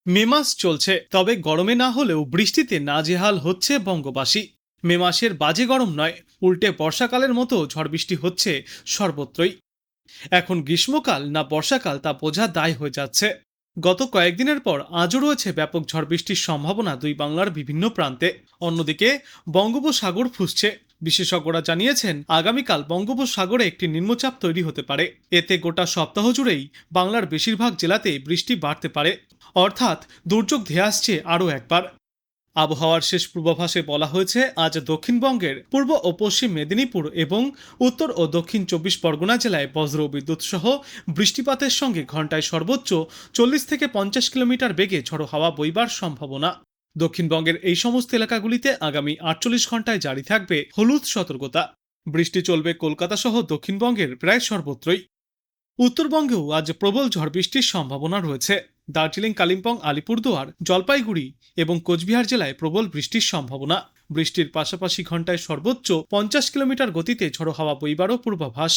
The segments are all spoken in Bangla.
মে মাস চলছে, তবে গরমে না হলেও বৃষ্টিতে নাজেহাল হচ্ছে বঙ্গবাসী। মে মাসের বাজে গরম নয়, উল্টে বর্ষাকালের মতো ঝড় বৃষ্টি হচ্ছে সর্বত্রই। এখন গ্রীষ্মকাল না বর্ষাকাল তা বোঝা দায় হয়ে যাচ্ছে। গত কয়েকদিনের পর আজও রয়েছে ব্যাপক ঝড় বৃষ্টির সম্ভাবনা দুই বাংলার বিভিন্ন প্রান্তে। অন্যদিকে বঙ্গোপসাগর ফুঁসছে। বিশেষজ্ঞরা জানিয়েছেন আগামীকাল বঙ্গোপসাগরে একটি নিম্নচাপ তৈরি হতে পারে। এতে গোটা সপ্তাহ জুড়েই বাংলার বেশিরভাগ জেলাতে বৃষ্টি বাড়তে পারে। অর্থাৎ দুর্যোগ ধেয়ে আসছে আরও একবার। আবহাওয়ার শেষ পূর্বাভাসে বলা হয়েছে আজ দক্ষিণবঙ্গের পূর্ব ও পশ্চিম মেদিনীপুর এবং উত্তর ও দক্ষিণ 24 পরগনা জেলায় বজ্র বিদ্যুৎ সহ বৃষ্টিপাতের সঙ্গে ঘন্টায় সর্বোচ্চ 40 থেকে 50 কিলোমিটার বেগে ঝড়ো হাওয়া বইবার সম্ভাবনা। দক্ষিণবঙ্গের এই সমস্ত এলাকাগুলিতে আগামী 48 ঘন্টায় জারি থাকবে হলুদ সতর্কতা। বৃষ্টি চলবে কলকাতা সহ দক্ষিণবঙ্গের প্রায় সর্বত্রই। উত্তরবঙ্গেও আজ প্রবল ঝড় বৃষ্টির সম্ভাবনা রয়েছে। দার্জিলিং, কালিম্পং, আলিপুরদুয়ার, জলপাইগুড়ি এবং কোচবিহার জেলায় প্রবল বৃষ্টির সম্ভাবনা। বৃষ্টির পাশাপাশি ঘন্টায় সর্বোচ্চ 50 কিলোমিটার গতিতে ঝড়ো হাওয়া বইবারও পূর্বাভাস।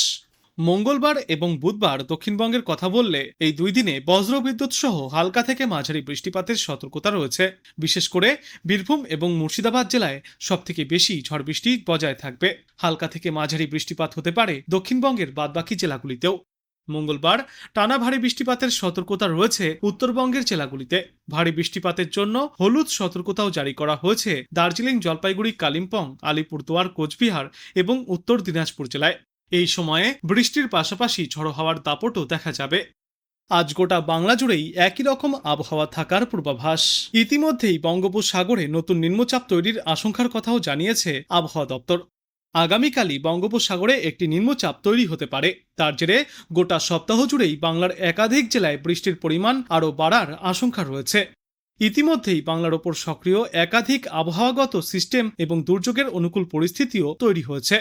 মঙ্গলবার এবং বুধবার দক্ষিণবঙ্গের কথা বললে এই দুই দিনে বজ্রবিদ্যুৎ সহ হালকা থেকে মাঝারি বৃষ্টিপাতের সতর্কতা রয়েছে। বিশেষ করে বীরভূম এবং মুর্শিদাবাদ জেলায় সবথেকে বেশি ঝড় বৃষ্টি বজায় থাকবে। হালকা থেকে মাঝারি বৃষ্টিপাত হতে পারে দক্ষিণবঙ্গের বাদবাকি জেলাগুলিতেও। মঙ্গলবার টানা ভারী বৃষ্টিপাতের সতর্কতা রয়েছে উত্তরবঙ্গের জেলাগুলিতে। ভারী বৃষ্টিপাতের জন্য হলুদ সতর্কতাও জারি করা হয়েছে দার্জিলিং, জলপাইগুড়ি, কালিম্পং, আলিপুরদুয়ার, কোচবিহার এবং উত্তর দিনাজপুর জেলায়। এই সময়ে বৃষ্টির পাশাপাশি ঝড়ো হাওয়ার দাপটও দেখা যাবে। আজ গোটা বাংলা জুড়েই একই রকম আবহাওয়া থাকার পূর্বাভাস। ইতিমধ্যেই বঙ্গোপসাগরে নতুন নিম্নচাপ তৈরির আশঙ্কার কথাও জানিয়েছে আবহাওয়া দপ্তর। আগামীকালই বঙ্গোপসাগরে একটি নিম্নচাপ তৈরি হতে পারে। তার জেরে গোটা সপ্তাহ জুড়েই বাংলার একাধিক জেলায় বৃষ্টির পরিমাণ আরও বাড়ার আশঙ্কা রয়েছে। ইতিমধ্যেই বাংলার ওপর সক্রিয় একাধিক আবহাওয়াগত সিস্টেম এবং দুর্যোগের অনুকূল পরিস্থিতিও তৈরি হয়েছে।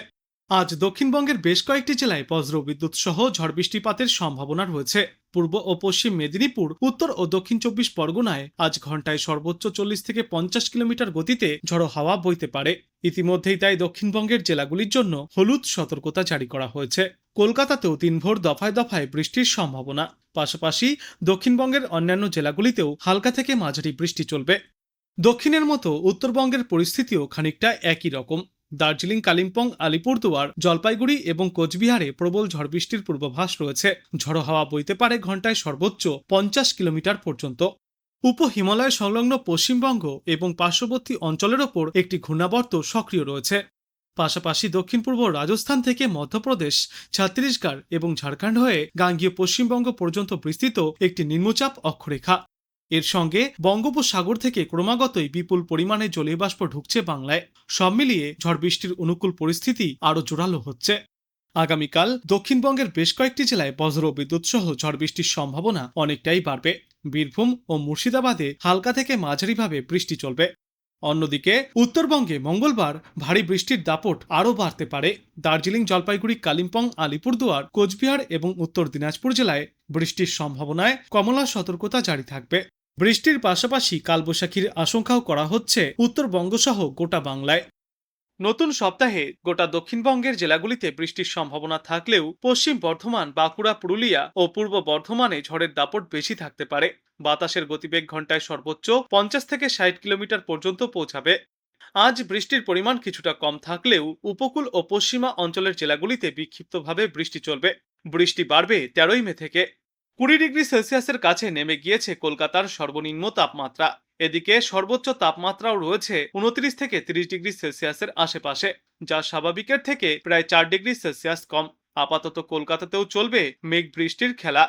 আজ দক্ষিণবঙ্গের বেশ কয়েকটি জেলায় বজ্র বিদ্যুৎ সহ ঝড় বৃষ্টিপাতের সম্ভাবনা রয়েছে। পূর্ব ও পশ্চিম মেদিনীপুর, উত্তর ও দক্ষিণ 24 পরগনায় আজ ঘন্টায় সর্বোচ্চ 40 থেকে 50 কিলোমিটার গতিতে ঝড়ো হাওয়া বইতে পারে। ইতিমধ্যেই তাই দক্ষিণবঙ্গের জেলাগুলির জন্য হলুদ সতর্কতা জারি করা হয়েছে। কলকাতাতেও দিনভর দফায় দফায় বৃষ্টির সম্ভাবনা। পাশাপাশি দক্ষিণবঙ্গের অন্যান্য জেলাগুলিতেও হালকা থেকে মাঝারি বৃষ্টি চলবে। দক্ষিণের মতো উত্তরবঙ্গের পরিস্থিতিও খানিকটা একই রকম। দার্জিলিং, কালিম্পং, আলিপুরদুয়ার, জলপাইগুড়ি এবং কোচবিহারে প্রবল ঝড় বৃষ্টির পূর্বাভাস রয়েছে। ঝড়ো হাওয়া বইতে পারে ঘন্টায় সর্বোচ্চ 50 কিলোমিটার পর্যন্ত। উপ হিমালয় সংলগ্ন পশ্চিমবঙ্গ এবং পার্শ্ববর্তী অঞ্চলের ওপর একটি ঘূর্ণাবর্ত সক্রিয় রয়েছে। পাশাপাশি দক্ষিণ পূর্ব রাজস্থান থেকে মধ্যপ্রদেশ, ছত্তিশগড় এবং ঝাড়খণ্ড হয়ে গাঙ্গীয় পশ্চিমবঙ্গ পর্যন্ত বিস্তৃত একটি নিম্নচাপ অক্ষরেখা। এর সঙ্গে বঙ্গোপসাগর থেকে ক্রমাগতই বিপুল পরিমাণে জলীয় বাষ্প ঢুকছে বাংলায়। সব মিলিয়ে ঝড় বৃষ্টির অনুকূল পরিস্থিতি আরও জোরালো হচ্ছে। আগামীকাল দক্ষিণবঙ্গের বেশ কয়েকটি জেলায় বজ্র বিদ্যুৎ সহ ঝড় বৃষ্টির সম্ভাবনা অনেকটাই বাড়বে। বীরভূম ও মুর্শিদাবাদে হালকা থেকে মাঝারিভাবে বৃষ্টি চলবে। অন্যদিকে উত্তরবঙ্গে মঙ্গলবার ভারী বৃষ্টির দাপট আরও বাড়তে পারে। দার্জিলিং, জলপাইগুড়ি, কালিম্পং, আলিপুরদুয়ার, কোচবিহার এবং উত্তর দিনাজপুর জেলায় বৃষ্টির সম্ভাবনায় কমলা সতর্কতা জারি থাকবে। বৃষ্টির পাশাপাশি কালবৈশাখীর আশঙ্কাও করা হচ্ছে উত্তরবঙ্গ সহ গোটা বাংলায়। নতুন সপ্তাহে গোটা দক্ষিণবঙ্গের জেলাগুলিতে বৃষ্টির সম্ভাবনা থাকলেও পশ্চিম বর্ধমান, বাঁকুড়া, পুরুলিয়া ও পূর্ব বর্ধমানে ঝড়ের দাপট বেশি থাকতে পারে। বাতাসের গতিবেগ ঘন্টায় সর্বোচ্চ 50 থেকে 60 কিলোমিটার পর্যন্ত পৌঁছাবে। আজ বৃষ্টির পরিমাণ কিছুটা কম থাকলেও উপকূল ও পশ্চিমা অঞ্চলের জেলাগুলিতে বিক্ষিপ্তভাবে বৃষ্টি চলবে। বৃষ্টি বাড়বে 13 মে থেকে। 20 ডিগ্রি সেলসিয়াসের কাছে নেমে গিয়েছে কলকাতার সর্বনিম্ন তাপমাত্রা। এদিকে সর্বোচ্চ তাপমাত্রাও রয়েছে 29 থেকে 30 ডিগ্রি সেলসিয়াসের আশেপাশে, যা স্বাভাবিকের থেকে প্রায় 4 ডিগ্রি সেলসিয়াস কম। আপাতত কলকাতাতেও চলবে মেঘ বৃষ্টির খেলা।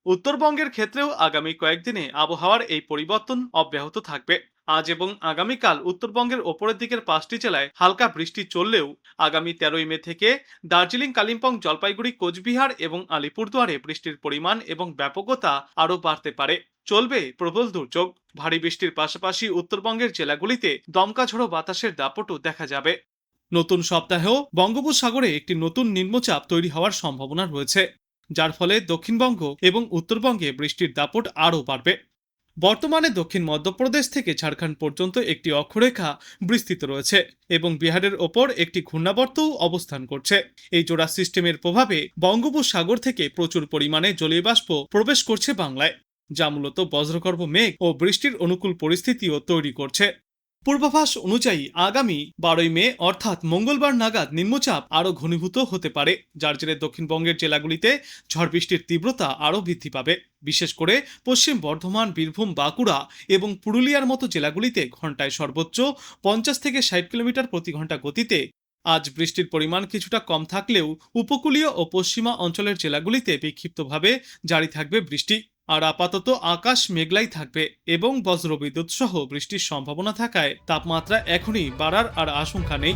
উত্তরবঙ্গের ক্ষেত্রেও আগামী কয়েকদিনে আবহাওয়ার এই পরিবর্তন অব্যাহত থাকবে। আজ এবং আগামীকাল উত্তরবঙ্গের ওপরের দিকের 5টি জেলায় হালকা বৃষ্টি চললেও আগামী 13 মে থেকে দার্জিলিং, কালিম্পং, জলপাইগুড়ি, কোচবিহার এবং আলিপুরদুয়ারে বৃষ্টির পরিমাণ এবং ব্যাপকতা আরও বাড়তে পারে। চলবে প্রবল দুর্যোগ। ভারী বৃষ্টির পাশাপাশি উত্তরবঙ্গের জেলাগুলিতে দমকা ঝোড়ো বাতাসের দাপটও দেখা যাবে। নতুন সপ্তাহেও বঙ্গোপসাগরে একটি নতুন নিম্নচাপ তৈরি হওয়ার সম্ভাবনা রয়েছে, যার ফলে দক্ষিণবঙ্গ এবং উত্তরবঙ্গে বৃষ্টির দাপট আরও বাড়বে। বর্তমানে দক্ষিণ মধ্যপ্রদেশ থেকে ঝাড়খণ্ড পর্যন্ত একটি অক্ষরেখা বিস্তৃত রয়েছে এবং বিহারের ওপর একটি ঘূর্ণাবর্তও অবস্থান করছে। এই জোড়া সিস্টেমের প্রভাবে বঙ্গোপসাগর থেকে প্রচুর পরিমাণে জলীয় বাষ্প প্রবেশ করছে বাংলায়। যা মূলত বজ্রগর্ভ মেঘ ও বৃষ্টির অনুকূল পরিস্থিতিও তৈরি করছে। পূর্বাভাস অনুযায়ী আগামী 12 মে অর্থাৎ মঙ্গলবার নাগাদ নিম্নচাপ আরও ঘনীভূত হতে পারে, যার জেরে দক্ষিণবঙ্গের জেলাগুলিতে ঝড় বৃষ্টির তীব্রতা আরও বৃদ্ধি পাবে। বিশেষ করে পশ্চিম বর্ধমান, বীরভূম, বাঁকুড়া এবং পুরুলিয়ার মতো জেলাগুলিতে ঘন্টায় সর্বোচ্চ 50 থেকে 60 কিলোমিটার প্রতি ঘন্টা গতিতে আজ বৃষ্টির পরিমাণ কিছুটা কম থাকলেও উপকূলীয় ও পশ্চিমা অঞ্চলের জেলাগুলিতে বিক্ষিপ্তভাবে জারি থাকবে বৃষ্টি। আর আপাতত আকাশ মেঘলাই থাকবে এবং বজ্রবিদ্যুৎ সহ বৃষ্টির সম্ভাবনা থাকায় তাপমাত্রা এখনই বাড়ার আর আশঙ্কা নেই।